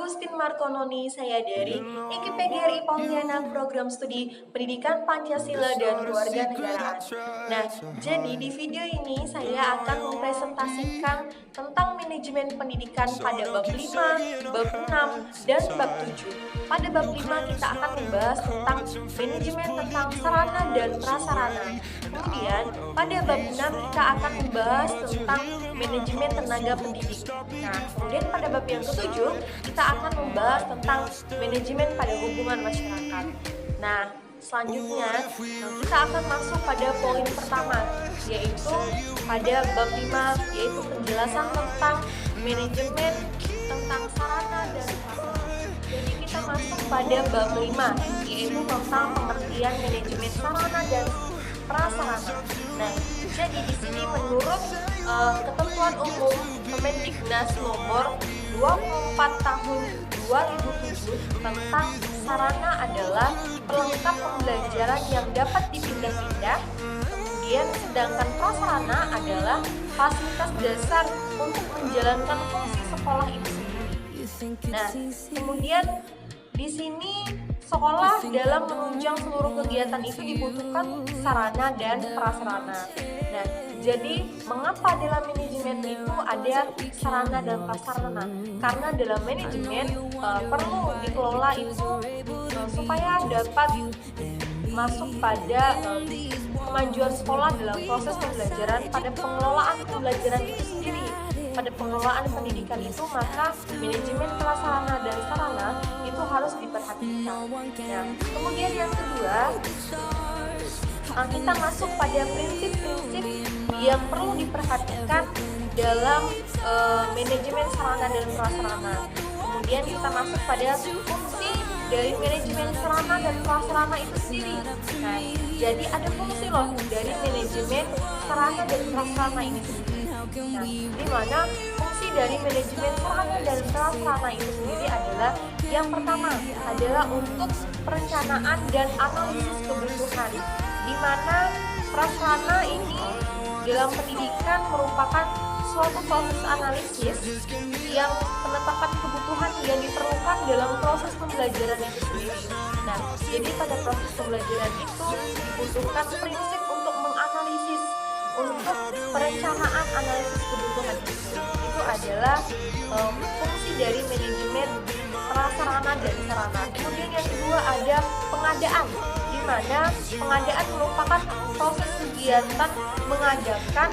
Agustin Markononi, saya dari IKIP Pontianak Program Studi Pendidikan Pancasila dan Kewarganegaraan. Nah, jadi di video ini saya akan mempresentasikan tentang manajemen pendidikan pada bab 5, bab 6, dan bab 7. Pada bab 5 kita akan membahas tentang manajemen tentang sarana dan prasarana. Kemudian pada bab 6 kita akan membahas tentang manajemen tenaga pendidik. Nah, kemudian pada bab yang ketujuh kita akan membahas tentang manajemen pada hubungan masyarakat. Nah, selanjutnya kita akan masuk pada poin pertama, yaitu pada bab 5, yaitu penjelasan tentang manajemen tentang sarana dan prasarana. Jadi kita masuk pada bab 5, yaitu tentang pengertian manajemen sarana dan prasarana. Nah, jadi di sini menurut ketentuan umum Kemendiknas nomor 24 tahun 2007 tentang sarana adalah pelengkap pembelajaran yang dapat dipindah-pindah. Kemudian sedangkan prasarana adalah fasilitas dasar untuk menjalankan fungsi sekolah itu sendiri. Nah, kemudian di sini sekolah dalam menunjang seluruh kegiatan itu dibutuhkan sarana dan prasarana. Nah, jadi mengapa dalam manajemen itu ada sarana dan prasarana? Karena dalam manajemen perlu dikelola itu supaya dapat masuk pada kemajuan sekolah dalam proses pembelajaran, pada pengelolaan pembelajaran itu sendiri, pada pengelolaan pendidikan itu, maka manajemen prasarana dan sarana itu harus diperhatikan. Nah, kemudian yang kedua, kita masuk pada prinsip-prinsip yang perlu diperhatikan dalam manajemen sarana dan prasarana. Kemudian kita masuk pada fungsi dari manajemen sarana dan prasarana itu sendiri. Nah, jadi ada fungsi loh dari manajemen sarana dan prasarana ini sendiri. Nah, di mana fungsi dari manajemen sarana dan prasarana itu sendiri adalah yang pertama adalah untuk perencanaan dan analisis kebutuhan, di mana prasarana ini dalam pendidikan merupakan suatu proses analisis yang penetapan kebutuhan yang diperlukan dalam proses pembelajaran itu sendiri. Nah, jadi pada proses pembelajaran itu dibutuhkan prinsip untuk menganalisis, untuk perencanaan analisis kebutuhan itu adalah fungsi dari manajemen prasarana dan sarana. Kemudian yang kedua ada pengadaan, di mana pengadaan merupakan proses kegiatan mengadakan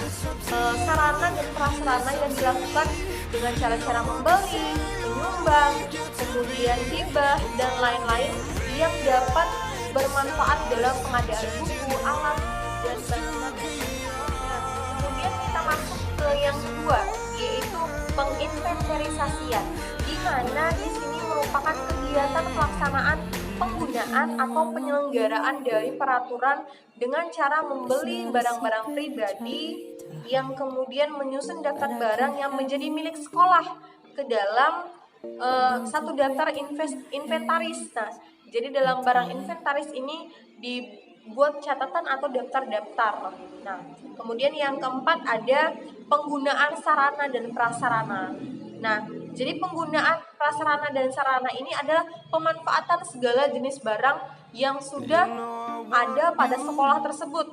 sarana dan prasarana yang dilakukan dengan cara-cara membeli, menyumbang, kemudian hibah dan lain-lain yang dapat bermanfaat dalam pengadaan buku, alat, dan bantuan. Kemudian kita masuk ke yang kedua, yaitu penginventarisasian, di mana di sini merupakan kegiatan pelaksanaan penggunaan atau penyelenggaraan dari peraturan dengan cara membeli barang-barang pribadi yang kemudian menyusun daftar barang yang menjadi milik sekolah ke dalam satu daftar inventaris. Nah, jadi dalam barang inventaris ini dibuat catatan atau daftar-daftar. Nah, kemudian yang keempat ada penggunaan sarana dan prasarana. Nah, jadi penggunaan prasarana dan sarana ini adalah pemanfaatan segala jenis barang yang sudah ada pada sekolah tersebut.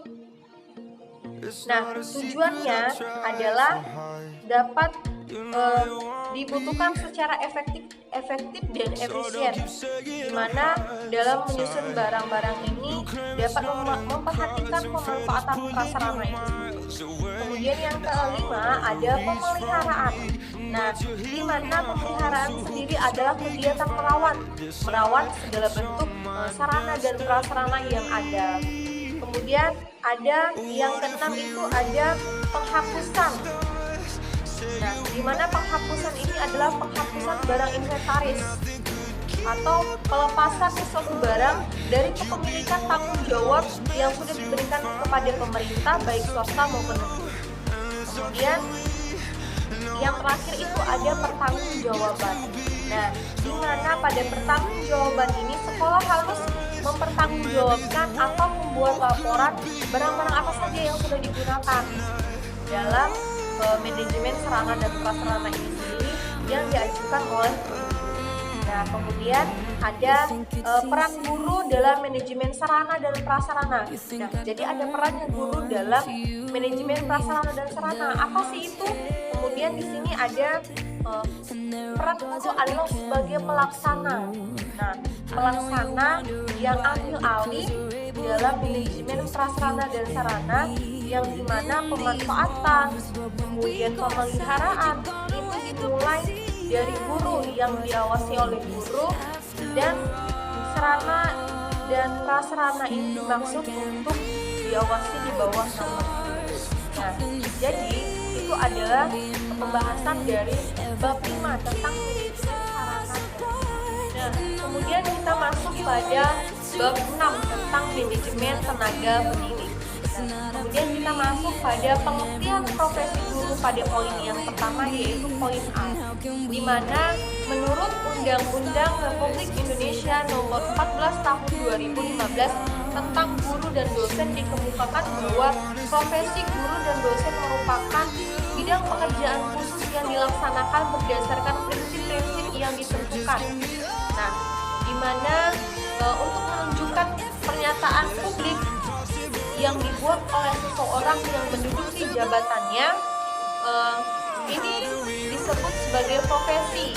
Nah, tujuannya adalah dapat dibutuhkan secara efektif dan efisien, di mana dalam menyusun barang-barang ini dapat memperhatikan pemanfaatan prasarana itu sendiri. Kemudian yang kelima ada pemeliharaan. Nah, di mana pemeliharaan sendiri adalah kegiatan merawat segala bentuk sarana dan prasarana yang ada. Kemudian ada yang keenam itu ada penghapusan. Nah, di mana penghapusan ini adalah penghapusan barang inventaris atau pelepasan suatu barang dari kepemilikan tanggung jawab yang sudah diberikan kepada pemerintah baik swasta maupun negeri. Kemudian yang terakhir itu ada pertanggungjawaban. Nah, di mana pada pertanggungjawaban ini sekolah harus mempertanggungjawabkan atau membuat laporan barang-barang apa saja yang sudah digunakan dalam manajemen sarana dan prasarana ini sendiri yang diajukan oleh guru. Nah, kemudian ada peran guru dalam manajemen sarana dan prasarana. Nah, jadi ada perannya guru dalam manajemen prasarana dan sarana. Apa sih itu? Kemudian di sini ada peran guru adalah sebagai pelaksana. Nah, pelaksana yang ambil alih dalam manajemen prasarana dan sarana, yang dimana pemanfaatan, kemudian pemeliharaan itu dimulai dari guru, yang diawasi oleh guru, dan sarana dan prasarana ini dimaksud untuk diawasi di bawah nama guru. Nah, jadi itu adalah pembahasan dari bab 5 tentang manajemen sarana. Nah, kemudian kita masuk pada bab 6 tentang manajemen tenaga pendidik. Kemudian kita masuk pada pengertian profesi guru pada poin yang pertama, yaitu poin A, di mana menurut Undang-Undang Republik Indonesia Nomor 14 Tahun 2015 tentang guru dan dosen dikemukakan bahwa profesi guru dan dosen merupakan bidang pekerjaan khusus yang dilaksanakan berdasarkan prinsip-prinsip yang ditentukan. Nah, di mana untuk menunjukkan pernyataan publik yang dibuat oleh seseorang yang menduduki jabatannya, ini disebut sebagai profesi.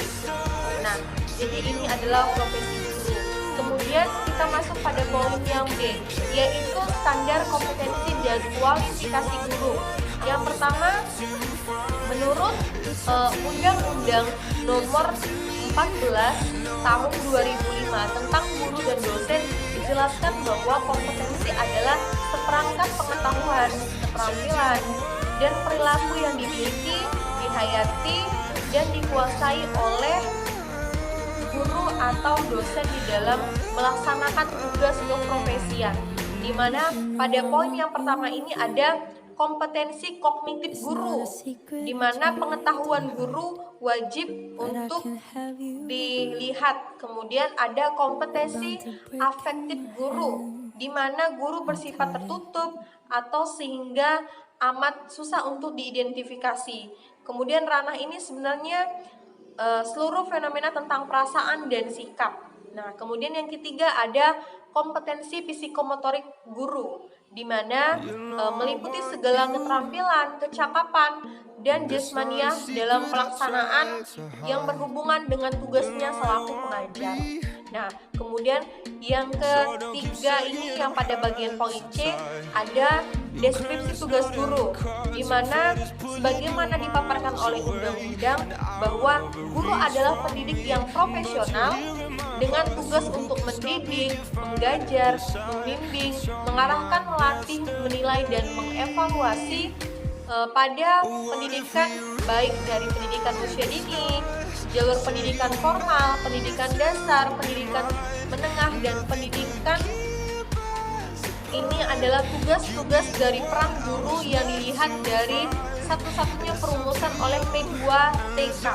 Nah, jadi ini adalah profesi guru. Kemudian kita masuk pada poin yang B, yaitu standar kompetensi dan kualifikasi guru. Yang pertama, menurut Undang-Undang Nomor 14 Tahun 2005 tentang guru dan dosen, dijelaskan bahwa kompetensi adalah seperangkat pengetahuan, keterampilan, dan perilaku yang dimiliki, dihayati, dan dikuasai oleh guru atau dosen di dalam melaksanakan tugas keprofesian. Di mana pada poin yang pertama ini ada kompetensi kognitif guru, di mana pengetahuan guru wajib untuk dilihat. Kemudian ada kompetensi afektif guru, di mana guru bersifat tertutup atau sehingga amat susah untuk diidentifikasi. Kemudian ranah ini sebenarnya seluruh fenomena tentang perasaan dan sikap. Nah, kemudian yang ketiga ada kompetensi psikomotorik guru, di mana meliputi segala keterampilan, kecakapan, dan jasmania dalam pelaksanaan yang berhubungan dengan tugasnya selaku pengajar. Nah, kemudian yang ketiga ini yang pada bagian poin C ada deskripsi tugas guru, di mana sebagaimana dipaparkan oleh undang-undang bahwa guru adalah pendidik yang profesional dengan tugas untuk mendidik, menggajar, membimbing, mengarahkan, melatih, menilai, dan mengevaluasi pada pendidikan, baik dari pendidikan usia dini, jalur pendidikan formal, pendidikan dasar, pendidikan menengah, dan pendidikan. Ini adalah tugas-tugas dari peran guru yang dilihat dari satu-satunya perumusan oleh P2TK,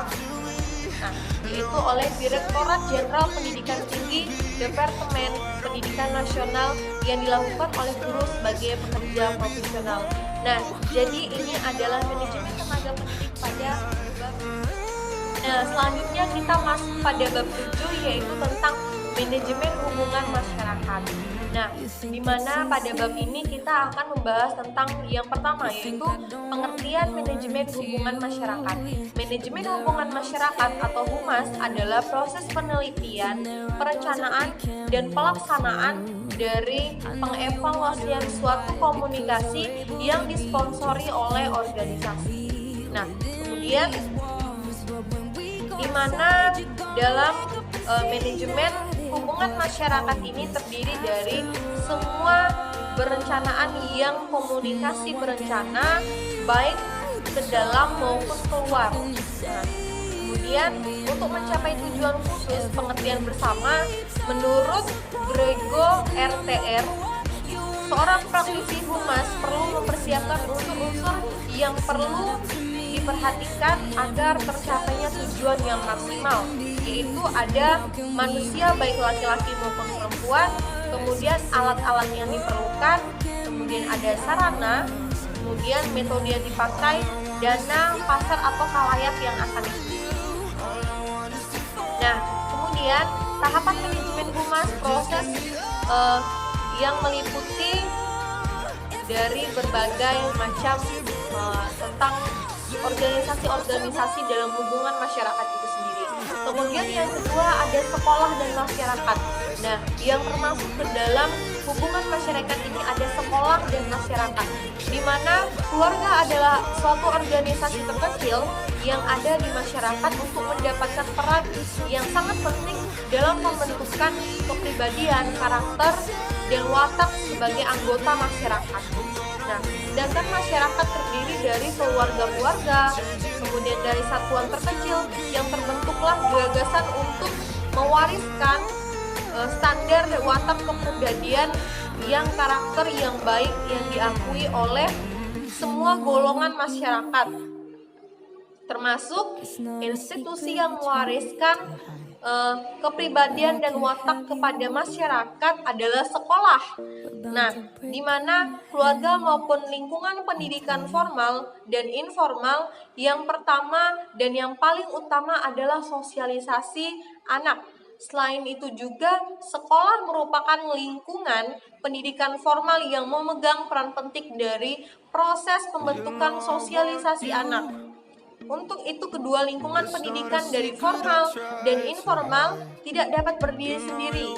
yaitu oleh Direktorat Jenderal Pendidikan Tinggi Departemen Pendidikan Nasional, yang dilakukan oleh guru sebagai pekerja profesional. Nah, jadi ini adalah manajemen tenaga pendidik pada bab. Nah, selanjutnya kita masuk pada bab 7, yaitu tentang manajemen hubungan masyarakat. Nah, di mana pada bab ini kita akan membahas tentang yang pertama, yaitu pengertian manajemen hubungan masyarakat. Manajemen hubungan masyarakat atau humas adalah proses penelitian, perencanaan, dan pelaksanaan dari pengevaluasian suatu komunikasi yang disponsori oleh organisasi. Nah, kemudian di mana dalam manajemen hubungan masyarakat ini terdiri dari semua perencanaan yang komunikasi berencana, baik ke dalam maupun keluar. Nah, kemudian untuk mencapai tujuan khusus pengertian bersama, menurut Grego RTR, seorang praktisi humas perlu mempersiapkan unsur-unsur yang perlu diperhatikan agar tercapainya tujuan yang maksimal, yaitu ada manusia baik laki-laki maupun perempuan, kemudian alat-alat yang diperlukan, kemudian ada sarana, kemudian metode yang dipakai, dana, pasar atau khalayak yang akan diikuti. Nah, Kemudian tahapan manajemen humas, proses yang meliputi dari berbagai macam tentang organisasi-organisasi dalam hubungan masyarakat itu sendiri. Kemudian yang kedua ada sekolah dan masyarakat. Nah, yang termasuk ke dalam hubungan masyarakat ini ada sekolah dan masyarakat, di mana keluarga adalah suatu organisasi terkecil yang ada di masyarakat untuk mendapatkan peran yang sangat penting dalam pembentukan kepribadian, karakter, dan watak sebagai anggota masyarakat. Nah, sedangkan masyarakat terdiri dari keluarga-keluarga, kemudian dari satuan terkecil yang terbentuklah gagasan untuk mewariskan standar watak kepribadian yang karakter yang baik yang diakui oleh semua golongan masyarakat, termasuk institusi yang mewariskan kepribadian dan watak kepada masyarakat adalah sekolah. Nah, di mana keluarga maupun lingkungan pendidikan formal dan informal yang pertama dan yang paling utama adalah sosialisasi anak. Selain itu juga sekolah merupakan lingkungan pendidikan formal yang memegang peran penting dari proses pembentukan sosialisasi anak. Untuk itu kedua lingkungan pendidikan dari formal dan informal tidak dapat berdiri sendiri.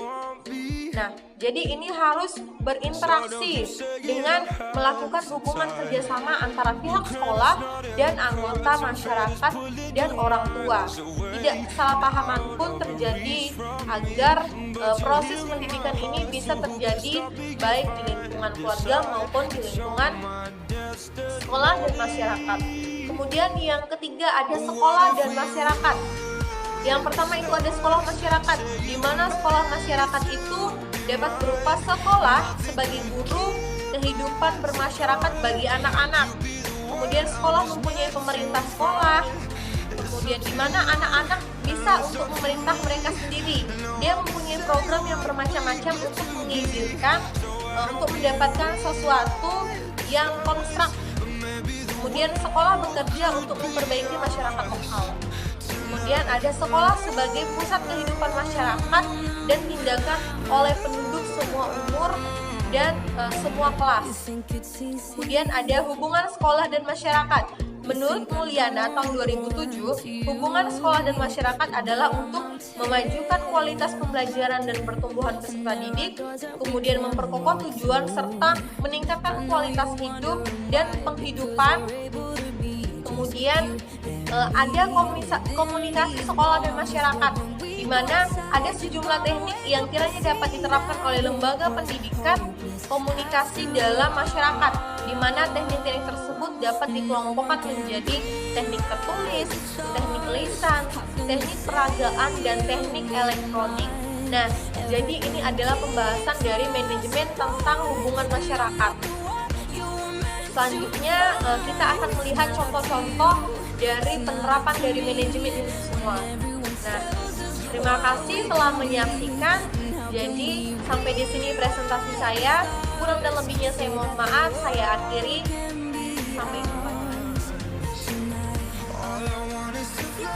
Nah, jadi ini harus berinteraksi dengan melakukan hubungan kerjasama antara pihak sekolah dan anggota masyarakat dan orang tua. Tidak kesalahpahaman pun terjadi agar proses pendidikan ini bisa terjadi baik di lingkungan keluarga maupun di lingkungan sekolah dan masyarakat. Kemudian yang ketiga ada sekolah dan masyarakat. Yang pertama itu ada sekolah masyarakat, di mana sekolah masyarakat itu dapat berupa sekolah sebagai guru kehidupan bermasyarakat bagi anak-anak. Kemudian sekolah mempunyai pemerintah sekolah, kemudian di mana anak-anak bisa untuk memerintah mereka sendiri. Dia mempunyai program yang bermacam-macam untuk mengizinkan untuk mendapatkan sesuatu yang konstruk. Kemudian sekolah bekerja untuk memperbaiki masyarakat lokal. Kemudian ada sekolah sebagai pusat kehidupan masyarakat dan tindakan oleh penduduk semua umur dan semua kelas. Kemudian ada hubungan sekolah dan masyarakat. Menurut Mulyana tahun 2007, hubungan sekolah dan masyarakat adalah untuk memajukan kualitas pembelajaran dan pertumbuhan peserta didik, kemudian memperkokoh tujuan serta meningkatkan kualitas hidup dan penghidupan. Kemudian ada komunikasi sekolah dan masyarakat, di mana ada sejumlah teknik yang kiranya dapat diterapkan oleh lembaga pendidikan komunikasi dalam masyarakat, di mana teknik-teknik tersebut dapat dikelompokkan menjadi teknik tertulis, teknik lisan, teknik peragaan, dan teknik elektronik. Nah, jadi ini adalah pembahasan dari manajemen tentang hubungan masyarakat. Selanjutnya kita akan melihat contoh-contoh dari penerapan dari manajemen ini semua. Nah, terima kasih telah menyaksikan. Jadi sampai di sini presentasi saya. Kurang dan lebihnya saya mohon maaf. Saya akhiri. Sampai jumpa.